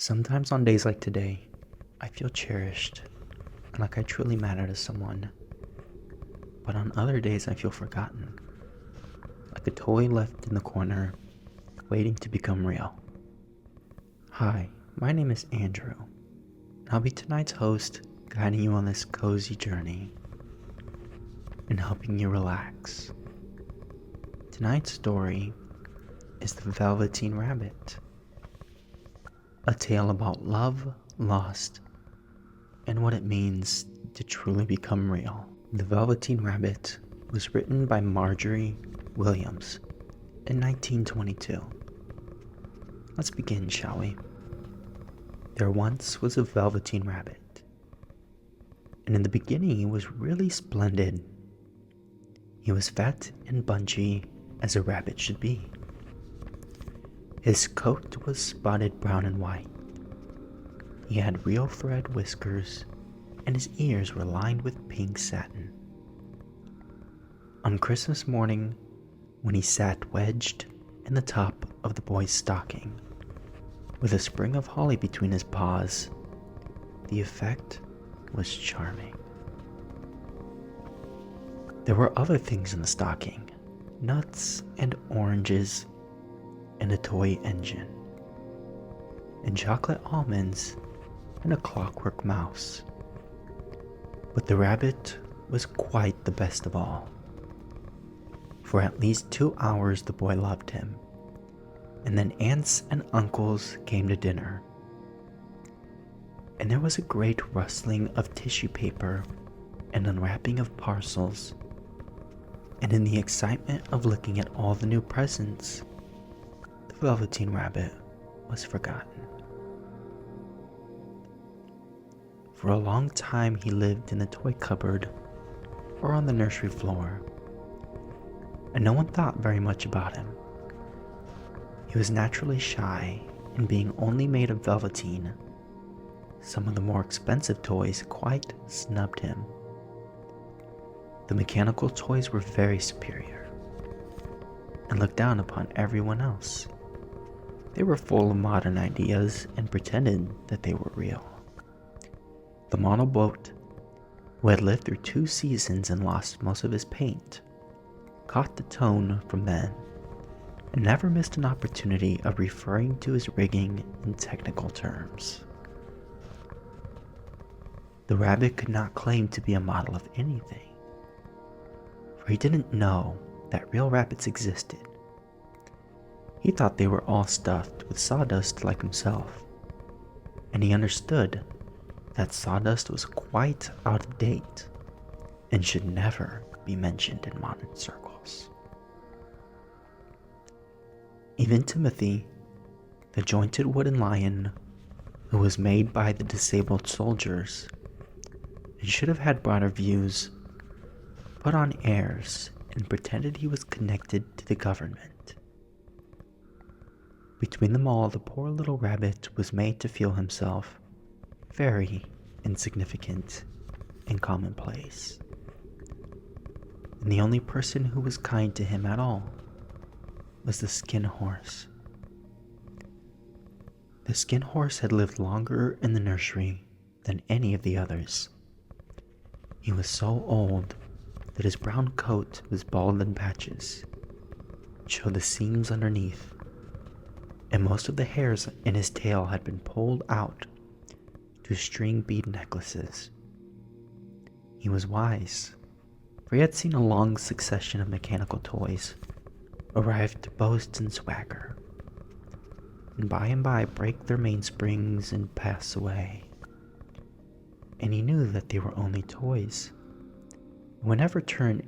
Sometimes on days like today, I feel cherished and like I truly matter to someone. But on other days, I feel forgotten, like a toy left in the corner, waiting to become real. Hi, my name is Andrew, and I'll be tonight's host, guiding you on this cozy journey and helping you relax. Tonight's story is The Velveteen Rabbit, a tale about love, lost, and what it means to truly become real. The Velveteen Rabbit was written by Marjorie Williams in 1922. Let's begin, shall we? There once was a Velveteen Rabbit, and in the beginning he was really splendid. He was fat and bunchy as a rabbit should be. His coat was spotted brown and white. He had real thread whiskers, and his ears were lined with pink satin. On Christmas morning, when he sat wedged in the top of the boy's stocking, with a sprig of holly between his paws, the effect was charming. There were other things in the stocking, nuts and oranges, and a toy engine, and chocolate almonds, and a clockwork mouse. But the rabbit was quite the best of all. For at least 2 hours the boy loved him, and then aunts and uncles came to dinner. And there was a great rustling of tissue paper and unwrapping of parcels, and in the excitement of looking at all the new presents, the Velveteen Rabbit was forgotten. For a long time he lived in the toy cupboard or on the nursery floor, and no one thought very much about him. He was naturally shy, and being only made of velveteen, some of the more expensive toys quite snubbed him. The mechanical toys were very superior and looked down upon everyone else. They were full of modern ideas and pretended that they were real. The model boat, who had lived through 2 seasons and lost most of his paint, caught the tone from then and never missed an opportunity of referring to his rigging in technical terms. The rabbit could not claim to be a model of anything, for he didn't know that real rabbits existed. He thought they were all stuffed with sawdust like himself, and he understood that sawdust was quite out of date and should never be mentioned in modern circles. Even Timothy, the jointed wooden lion who was made by the disabled soldiers and should have had broader views, put on airs and pretended he was connected to the government. Between them all, the poor little rabbit was made to feel himself very insignificant and commonplace. And the only person who was kind to him at all was the skin horse. The skin horse had lived longer in the nursery than any of the others. He was so old that his brown coat was bald in patches, showed the seams underneath, and most of the hairs in his tail had been pulled out to string bead necklaces. He was wise, for he had seen a long succession of mechanical toys arrive to boast and swagger, and by break their mainsprings and pass away. And he knew that they were only toys, and would never turn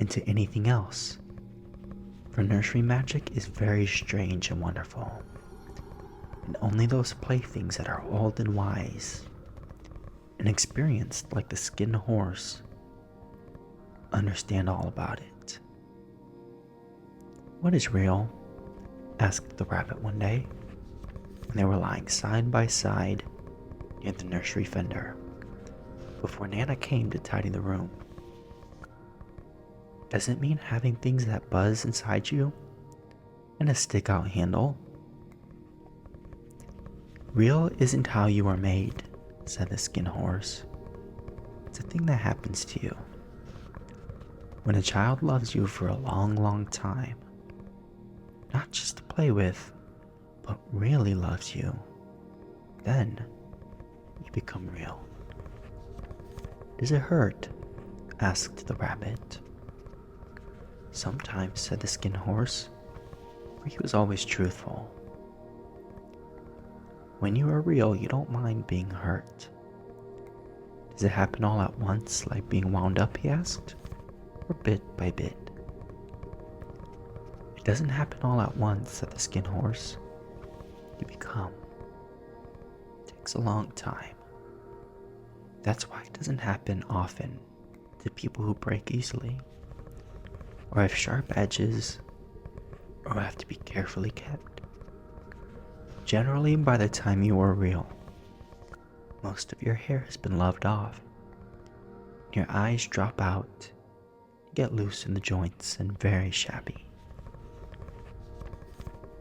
into anything else, for nursery magic is very strange and wonderful, and only those playthings that are old and wise and experienced like the skin horse understand all about it. "What is real?" asked the rabbit one day, when they were lying side by side near the nursery fender, before Nana came to tidy the room. "Does it mean having things that buzz inside you and a stick-out handle?" Real isn't how you are made, said the skin horse. It's a thing that happens to you. When a child loves you for a long, long time, not just to play with, but really loves you, then you become real. Does it hurt? Asked the rabbit. Sometimes, said the skin horse, for he was always truthful. When you are real, you don't mind being hurt. Does it happen all at once, like being wound up, he asked, or bit by bit? It doesn't happen all at once, said the skin horse. You become. It takes a long time. That's why it doesn't happen often to people who break easily, or have sharp edges, or have to be carefully kept. Generally, by the time you are real, most of your hair has been loved off, your eyes drop out, get loose in the joints, and very shabby.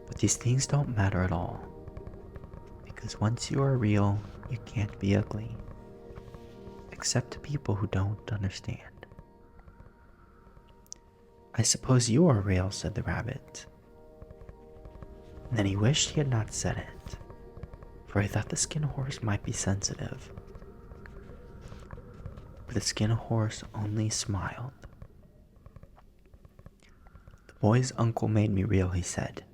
But these things don't matter at all, because once you are real, you can't be ugly, except to people who don't understand. I suppose you are real, said the rabbit. And then he wished he had not said it, for he thought the skin horse might be sensitive. But the skin horse only smiled. The boy's uncle made me real, he said.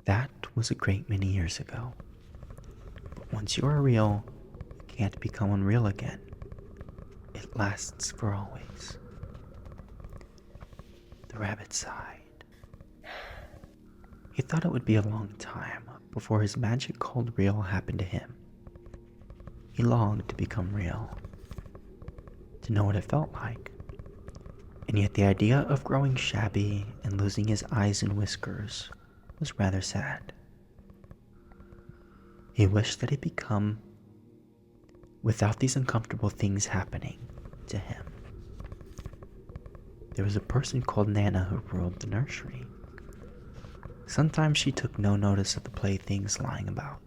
That was a great many years ago. But once you are real, you can't become unreal again. It lasts for always. The rabbit sighed. He thought it would be a long time before his magic called real happened to him. He longed to become real, to know what it felt like. And yet the idea of growing shabby and losing his eyes and whiskers was rather sad. He wished that he'd become without these uncomfortable things happening to him. There was a person called Nana who ruled the nursery. Sometimes she took no notice of the playthings lying about,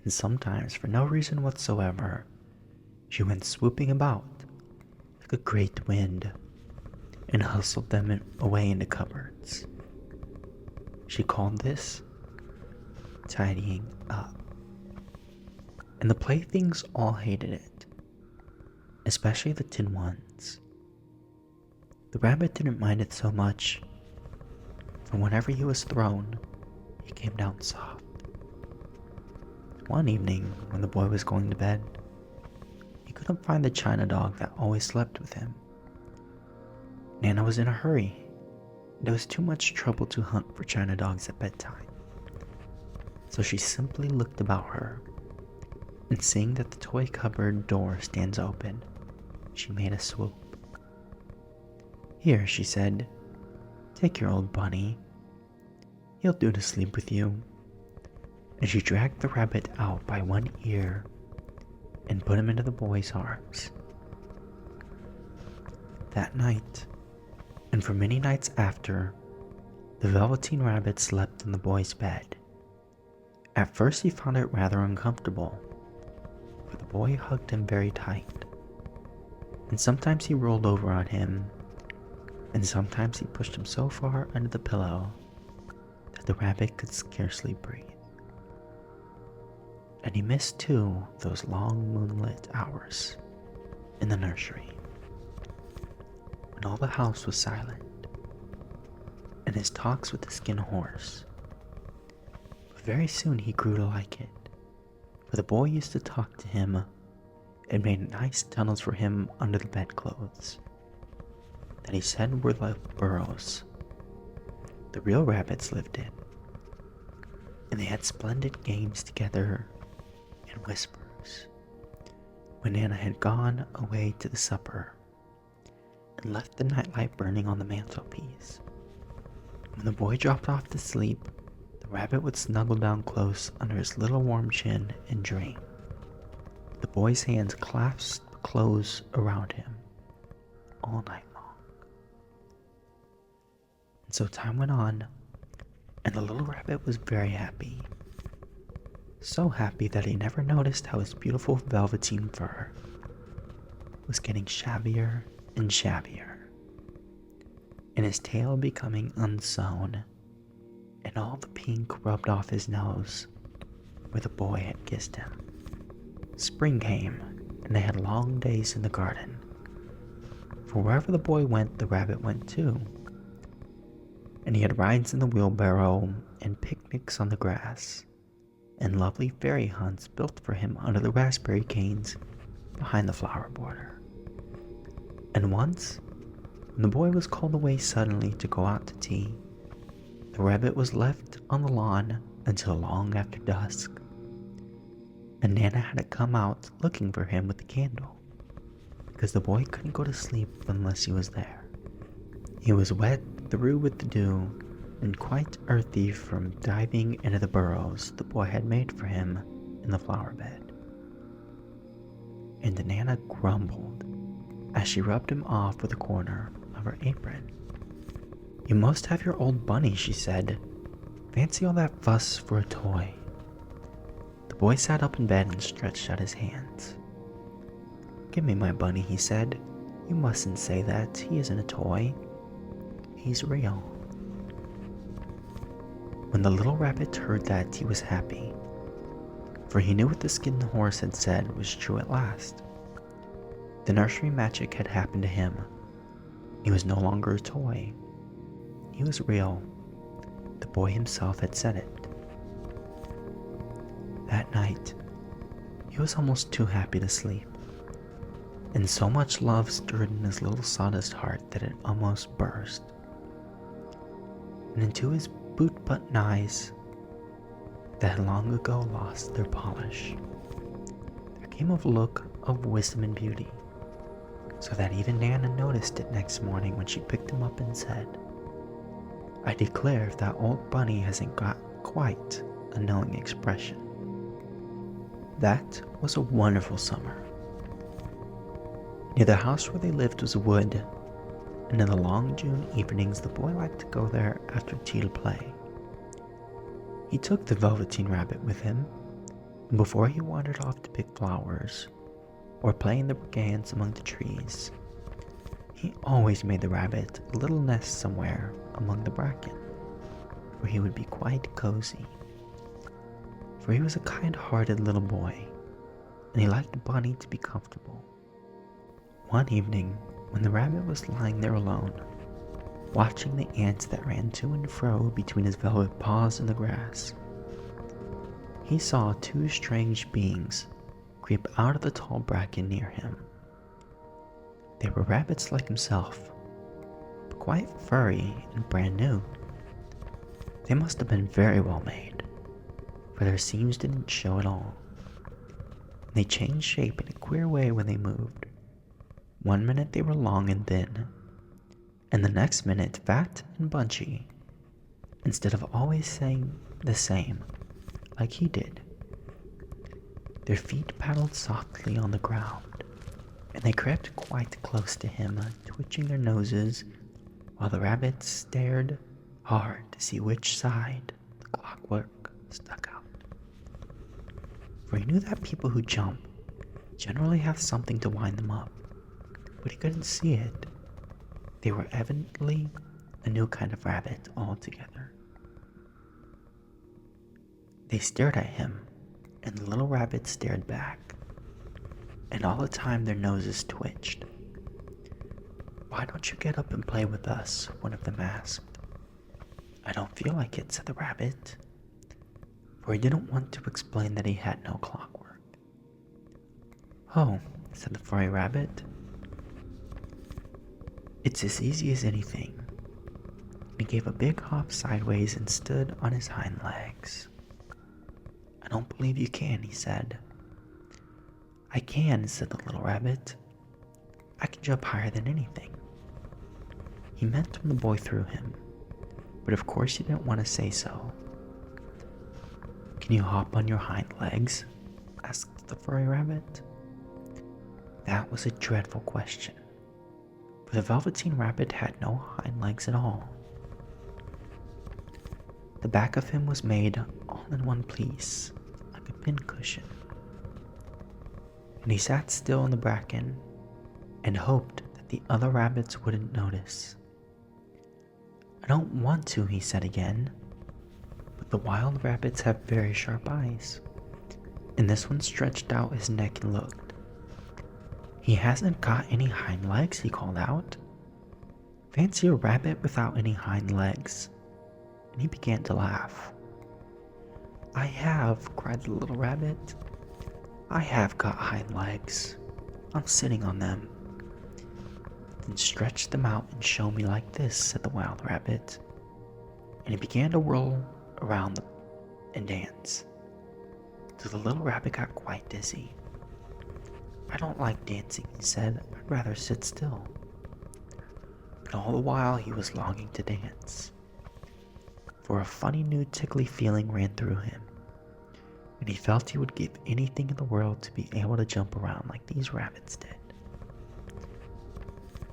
and sometimes, for no reason whatsoever, she went swooping about like a great wind and hustled them away into cupboards. She called this tidying up. And the playthings all hated it, especially the tin ones. The rabbit didn't mind it so much, for whenever he was thrown, he came down soft. One evening, when the boy was going to bed, he couldn't find the china dog that always slept with him. Nana was in a hurry, and it was too much trouble to hunt for china dogs at bedtime. So she simply looked about her, and seeing that the toy cupboard door stands open, she made a swoop. Here, she said, take your old bunny. He'll do to sleep with you. And she dragged the rabbit out by one ear and put him into the boy's arms. That night, and for many nights after, the Velveteen rabbit slept in the boy's bed. At first he found it rather uncomfortable, for the boy hugged him very tight, and sometimes he rolled over on him, and sometimes he pushed him so far under the pillow that the rabbit could scarcely breathe. And he missed too those long moonlit hours in the nursery, when all the house was silent, and his talks with the skin horse. But very soon he grew to like it, for the boy used to talk to him and made nice tunnels for him under the bedclothes that he said were like burrows the real rabbits lived in. And they had splendid games together in whispers when Nana had gone away to the supper and left the nightlight burning on the mantelpiece. When the boy dropped off to sleep, the rabbit would snuggle down close under his little warm chin and dream. The boy's hands clasped close around him all night long. And so time went on, and the little rabbit was very happy. so happy that he never noticed how his beautiful velveteen fur was getting shabbier and shabbier, and his tail becoming unsewn, and all the pink rubbed off his nose where the boy had kissed him. Spring came, and they had long days in the garden, for wherever the boy went, the rabbit went too. And he had rides in the wheelbarrow, and picnics on the grass, and lovely fairy hunts built for him under the raspberry canes behind the flower border. And once, when the boy was called away suddenly to go out to tea, the rabbit was left on the lawn until long after dusk, and Nana had to come out looking for him with the candle, because the boy couldn't go to sleep unless he was there. He was wet through with the dew, and quite earthy from diving into the burrows the boy had made for him in the flower bed. And Nana grumbled as she rubbed him off with a corner of her apron. "You must have your old bunny," she said. "Fancy all that fuss for a toy." The boy sat up in bed and stretched out his hands. "Give me my bunny," he said. "You mustn't say that. He isn't a toy. He's real." When the little rabbit heard that, he was happy, for he knew what the skinned horse had said was true at last. The nursery magic had happened to him. He was no longer a toy. He was real. The boy himself had said it. That night, he was almost too happy to sleep, and so much love stirred in his little sawdust heart that it almost burst. And into his boot-button eyes that had long ago lost their polish, there came a look of wisdom and beauty, so that even Nana noticed it next morning when she picked him up and said, "I declare if that old bunny hasn't got quite a knowing expression." That was a wonderful summer. Near the house where they lived was a wood, and in the long June evenings the boy liked to go there after tea to play. He took the Velveteen rabbit with him, and before he wandered off to pick flowers or play in the brigance among the trees, he always made the rabbit a little nest somewhere among the bracken, where he would be quite cozy. For he was a kind-hearted little boy, and he liked Bunny to be comfortable. One evening, when the rabbit was lying there alone, watching the ants that ran to and fro between his velvet paws in the grass, he saw two strange beings creep out of the tall bracken near him. They were rabbits like himself, but quite furry and brand new. They must have been very well made, for their seams didn't show at all. They changed shape in a queer way when they moved. One minute they were long and thin, and the next minute fat and bunchy, instead of always saying the same, like he did. Their feet paddled softly on the ground, and they crept quite close to him, twitching their noses, while the rabbits stared hard to see which side the clockwork stuck out. For he knew that people who jump generally have something to wind them up, but he couldn't see it. They were evidently a new kind of rabbit altogether. They stared at him, and the little rabbit stared back, and all the time their noses twitched. "Why don't you get up and play with us?" one of them asked. "I don't feel like it," said the rabbit, for he didn't want to explain that he had no clockwork. "Oh," said the furry rabbit, "it's as easy as anything." He gave a big hop sideways and stood on his hind legs. "I don't believe you can," he said. "I can," said the little rabbit. "I can jump higher than anything." He meant when the boy threw him, but of course he didn't want to say so. "Can you hop on your hind legs?" asked the furry rabbit. That was a dreadful question, for the Velveteen rabbit had no hind legs at all. The back of him was made all in one piece, like a pincushion. And he sat still in the bracken and hoped that the other rabbits wouldn't notice. "I don't want to," he said again, "but the wild rabbits have very sharp eyes." And this one stretched out his neck and looked. "He hasn't got any hind legs," he called out. "Fancy a rabbit without any hind legs." And he began to laugh. "I have," cried the little rabbit. "I have got hind legs. I'm sitting on them." "Then stretch them out and show me like this," said the wild rabbit. And he began to whirl around and dance. So the little rabbit got quite dizzy. "I don't like dancing," he said. "I'd rather sit still." But all the while he was longing to dance, for a funny new tickly feeling ran through him, and he felt he would give anything in the world to be able to jump around like these rabbits did.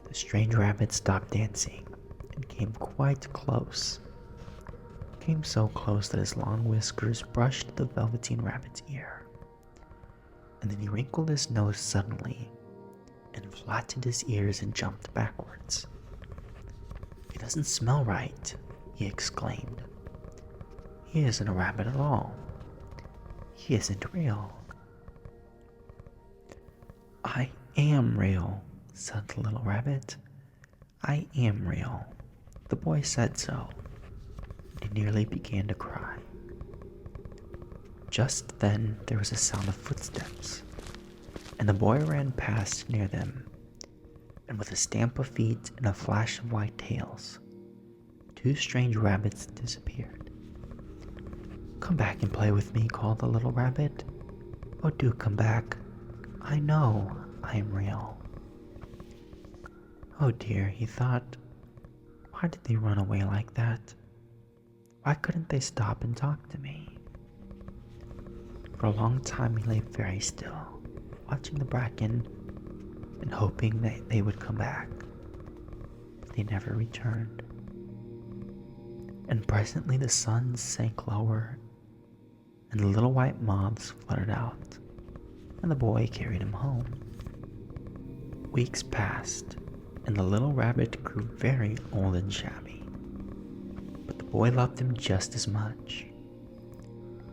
The strange rabbit stopped dancing and came quite close. Came so close that his long whiskers brushed the Velveteen rabbit's ear. And then he wrinkled his nose suddenly and flattened his ears and jumped backwards. "He doesn't smell right," he exclaimed. "He isn't a rabbit at all. He isn't real." "I am real," said the little rabbit. "I am real. The boy said so." He nearly began to cry. Just then there was a sound of footsteps, and the boy ran past near them, and with a stamp of feet and a flash of white tails, two strange rabbits disappeared. "Come back and play with me," called the little rabbit. "Oh, do come back. I know I am real." "Oh dear," he thought. "Why did they run away like that? Why couldn't they stop and talk to me?" For a long time he lay very still, watching the bracken and hoping that they would come back. But they never returned. And presently the sun sank lower, and the little white moths fluttered out, and the boy carried him home. Weeks passed, and the little rabbit grew very old and shabby. But the boy loved him just as much.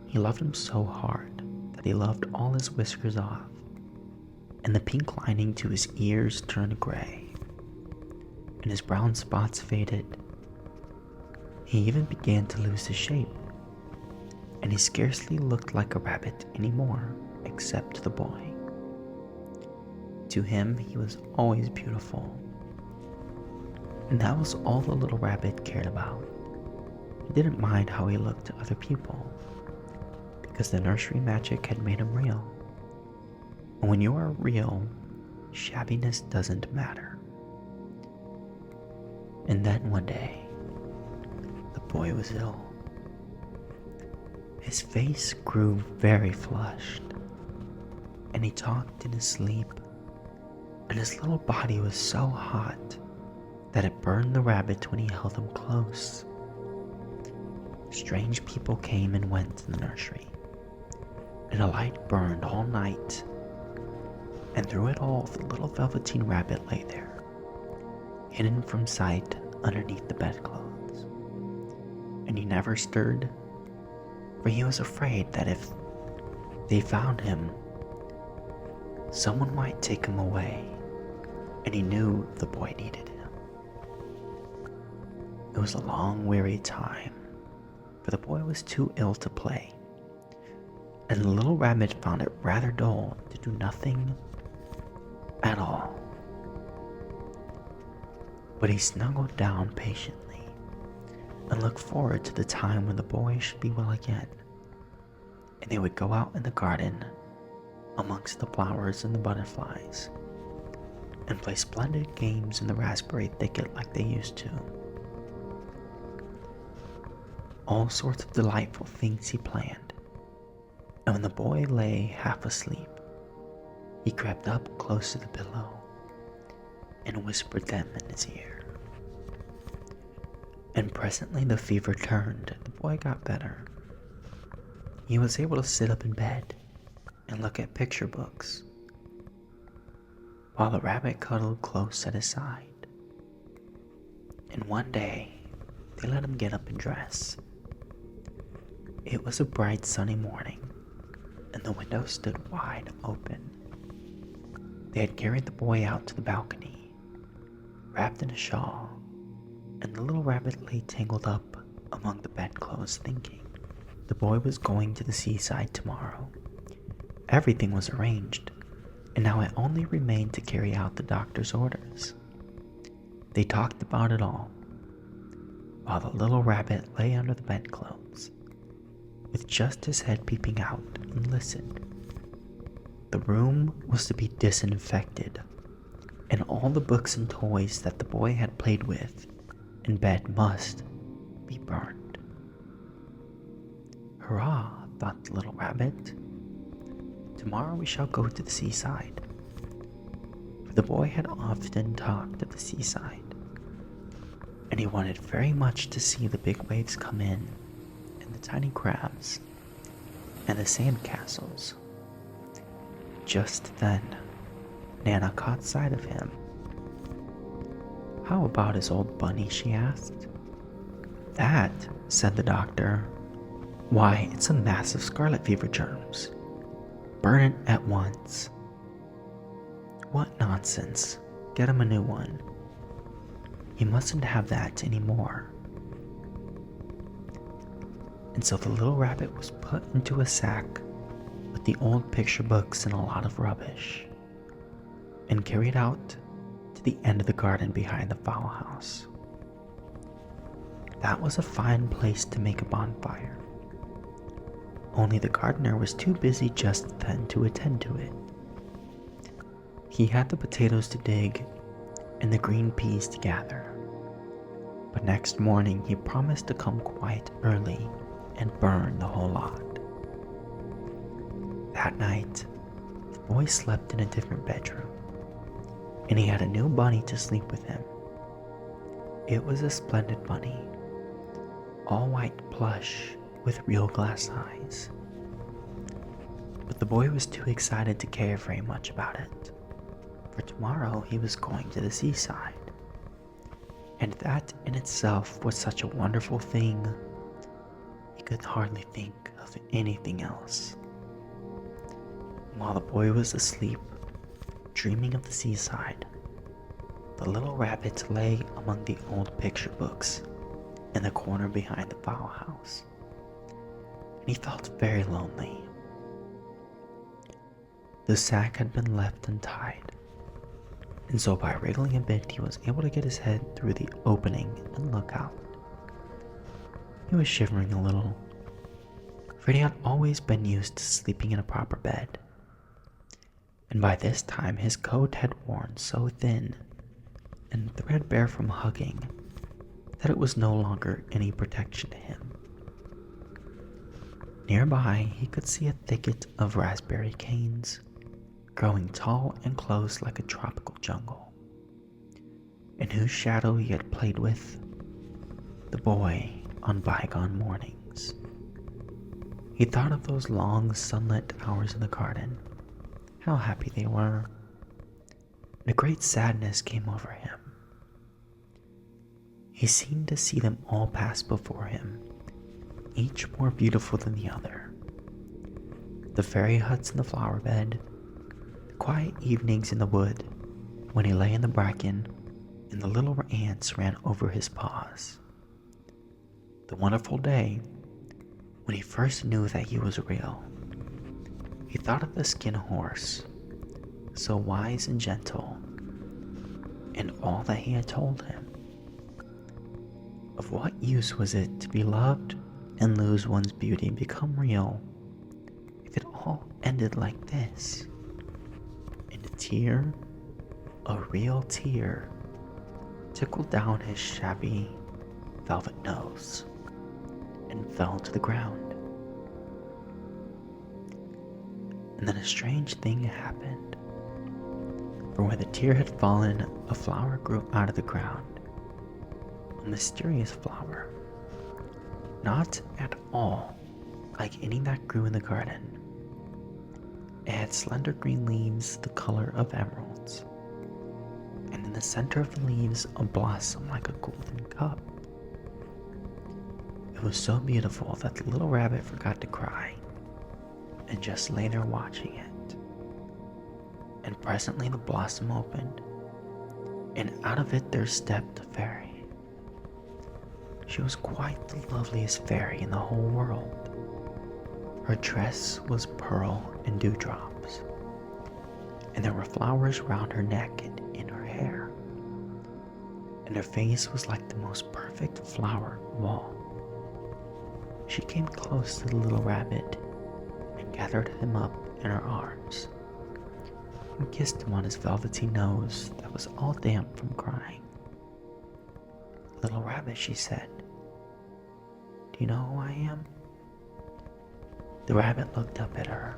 He loved him so hard that he loved all his whiskers off, and the pink lining to his ears turned gray, and his brown spots faded. He even began to lose his shape, and he scarcely looked like a rabbit anymore, except to the boy. To him, he was always beautiful, and that was all the little rabbit cared about. He didn't mind how he looked to other people, because the nursery magic had made him real. And when you are real, shabbiness doesn't matter. And then one day, the boy was ill. His face grew very flushed, and he talked in his sleep, and his little body was so hot that it burned the rabbit when he held him close. Strange people came and went in the nursery, and a light burned all night, and through it all the little Velveteen rabbit lay there, hidden from sight underneath the bedclothes. And he never stirred, for he was afraid that if they found him, someone might take him away, and he knew the boy needed him. It was a long, weary time, for the boy was too ill to play, and the little rabbit found it rather dull to do nothing at all. But he snuggled down patiently and looked forward to the time when the boy should be well again, and they would go out in the garden amongst the flowers and the butterflies and play splendid games in the raspberry thicket like they used to. All sorts of delightful things he planned, and when the boy lay half asleep, he crept up close to the pillow and whispered them in his ear. And presently the fever turned, and the boy got better. he was able to sit up in bed and look at picture books, while the rabbit cuddled close at his side. And one day, they let him get up and dress. It was a bright sunny morning, and the window stood wide open. They had carried the boy out to the balcony, wrapped in a shawl, and the little rabbit lay tangled up among the bedclothes thinking. The boy was going to the seaside tomorrow. Everything was arranged, and now it only remained to carry out the doctor's orders. They talked about it all, while the little rabbit lay under the bedclothes, with just his head peeping out, and listened. The room was to be disinfected, and all the books and toys that the boy had played with in bed must be burned. "Hurrah," thought the little rabbit. "Tomorrow we shall go to the seaside." For the boy had often talked of the seaside, and he wanted very much to see the big waves come in, and the tiny crabs, and the sand castles. Just then, Nana caught sight of him. "How about his old bunny?" she asked. "That," said the doctor, "why, it's a mass of scarlet fever germs. Burn it at once." "What nonsense. Get him a new one. He mustn't have that anymore." And so the little rabbit was put into a sack with the old picture books and a lot of rubbish, and carried out to the end of the garden behind the fowl house. That was a fine place to make a bonfire. Only the gardener was too busy just then to attend to it. He had the potatoes to dig and the green peas to gather, but next morning he promised to come quite early and burn the whole lot. That night, the boy slept in a different bedroom, and he had a new bunny to sleep with him. It was a splendid bunny, all white plush with real glass eyes. But the boy was too excited to care very much about it, for tomorrow he was going to the seaside, and that in itself was such a wonderful thing, he could hardly think of anything else. While the boy was asleep, dreaming of the seaside, the little rabbit lay among the old picture books in the corner behind the fowl house, and he felt very lonely. The sack had been left untied, and so by wriggling a bit he was able to get his head through the opening and look out. He was shivering a little, for he had always been used to sleeping in a proper bed, and by this time his coat had worn so thin and threadbare from hugging that it was no longer any protection to him. Nearby he could see a thicket of raspberry canes, growing tall and close like a tropical jungle, in whose shadow he had played with the boy on bygone mornings. He thought of those long sunlit hours in the garden, how happy they were, and a great sadness came over him. He seemed to see them all pass before him, each more beautiful than the other. The fairy huts in the flower bed, the quiet evenings in the wood when he lay in the bracken and the little ants ran over his paws. The wonderful day when he first knew that he was real. He thought of the skin horse, so wise and gentle, and all that he had told him. Of what use was it to be loved and lose one's beauty and become real if it all ended like this? And a tear, a real tear, trickled down his shabby velvet nose and fell to the ground. And then a strange thing happened. For where the tear had fallen, a flower grew out of the ground. A mysterious flower, not at all like any that grew in the garden. It had slender green leaves the color of emeralds, and in the center of the leaves a blossom like a golden cup. It was so beautiful that the little rabbit forgot to cry and just lay there watching it. And presently the blossom opened, and out of it there stepped a fairy. She was quite the loveliest fairy in the whole world. Her dress was pearl and dewdrops, and there were flowers round her neck and in her hair, and her face was like the most perfect flower of all. She came close to the little rabbit and gathered him up in her arms and kissed him on his velvety nose that was all damp from crying. "Little rabbit," she said, "do you know who I am?" The rabbit looked up at her,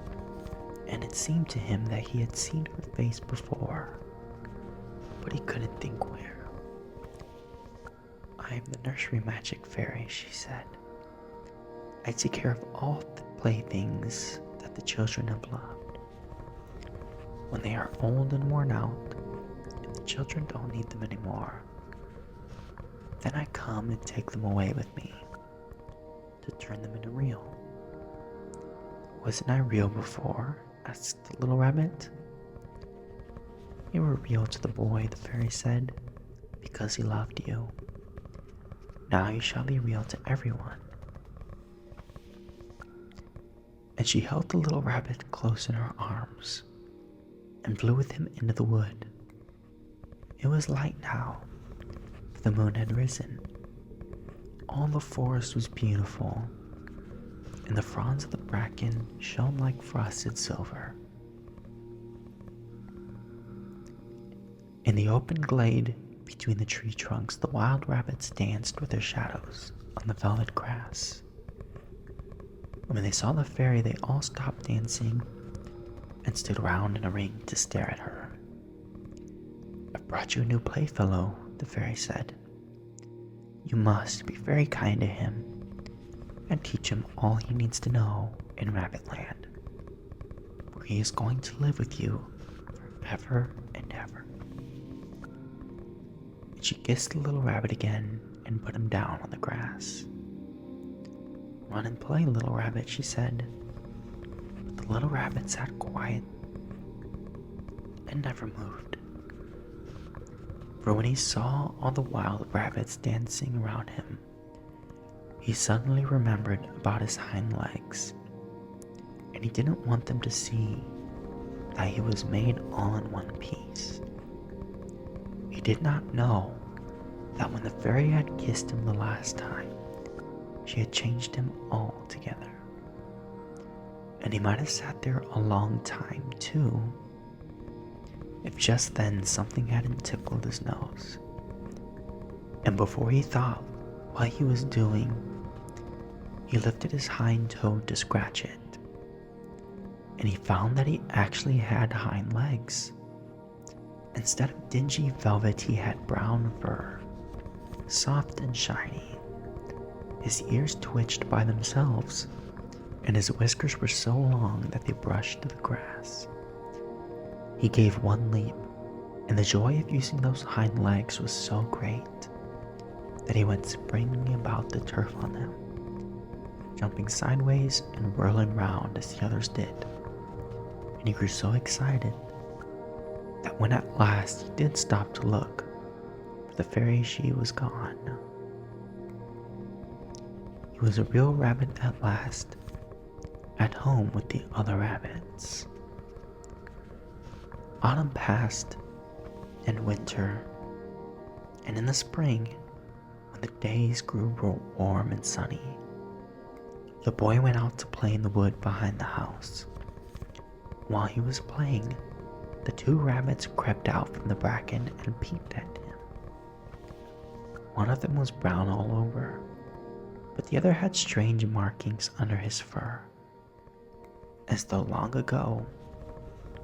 and it seemed to him that he had seen her face before, but he couldn't think where. "I am the nursery magic fairy," she said. "I take care of all the playthings that the children have loved. When they are old and worn out, and the children don't need them anymore, then I come and take them away with me to turn them into real." "Wasn't I real before?" asked the little rabbit. "You were real to the boy," the fairy said, "because he loved you. Now you shall be real to everyone." And she held the little rabbit close in her arms and flew with him into the wood. It was light now, for the moon had risen. All the forest was beautiful, and the fronds of the bracken shone like frosted silver. In the open glade between the tree trunks, the wild rabbits danced with their shadows on the velvet grass. When they saw the fairy, they all stopped dancing and stood round in a ring to stare at her. "I've brought you a new playfellow," the fairy said. "You must be very kind to him and teach him all he needs to know in Rabbitland, where he is going to live with you forever and ever." And she kissed the little rabbit again and put him down on the grass. "Run and play, little rabbit," she said. But the little rabbit sat quiet and never moved. For when he saw all the wild rabbits dancing around him, he suddenly remembered about his hind legs, and he didn't want them to see that he was made all in one piece. He did not know that when the fairy had kissed him the last time, she had changed him altogether. And he might have sat there a long time too, if just then something hadn't tickled his nose. And before he thought what he was doing, he lifted his hind toe to scratch it, and he found that he actually had hind legs. Instead of dingy velvet, he had brown fur, soft and shiny. His ears twitched by themselves, and his whiskers were so long that they brushed the grass. He gave one leap, and the joy of using those hind legs was so great that he went springing about the turf on them, jumping sideways and whirling round as the others did. And he grew so excited that when at last he did stop to look, for the fairy, she was gone. He was a real rabbit at last, at home with the other rabbits. Autumn passed, and winter, and in the spring, when the days grew warm and sunny, the boy went out to play in the wood behind the house. While he was playing, the two rabbits crept out from the bracken and peeped at him. One of them was brown all over, but the other had strange markings under his fur, as though long ago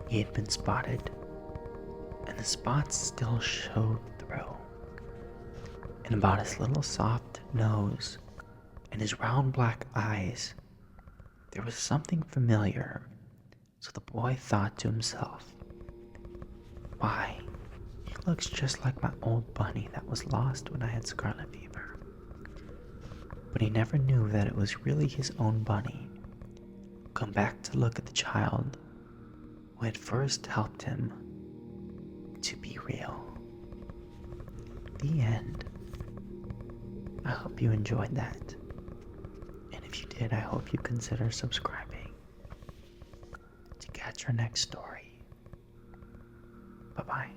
he had been spotted, and the spots still showed through. And about his little soft nose and his round black eyes There was something familiar, so the boy thought to himself, why, he looks just like my old bunny that was lost when I had scarlet fever. But he never knew that it was really his own bunny, come back to look at the child who had first helped him to be real. The end. I hope you enjoyed that. And if you did, I hope you consider subscribing to catch our next story. Bye-bye.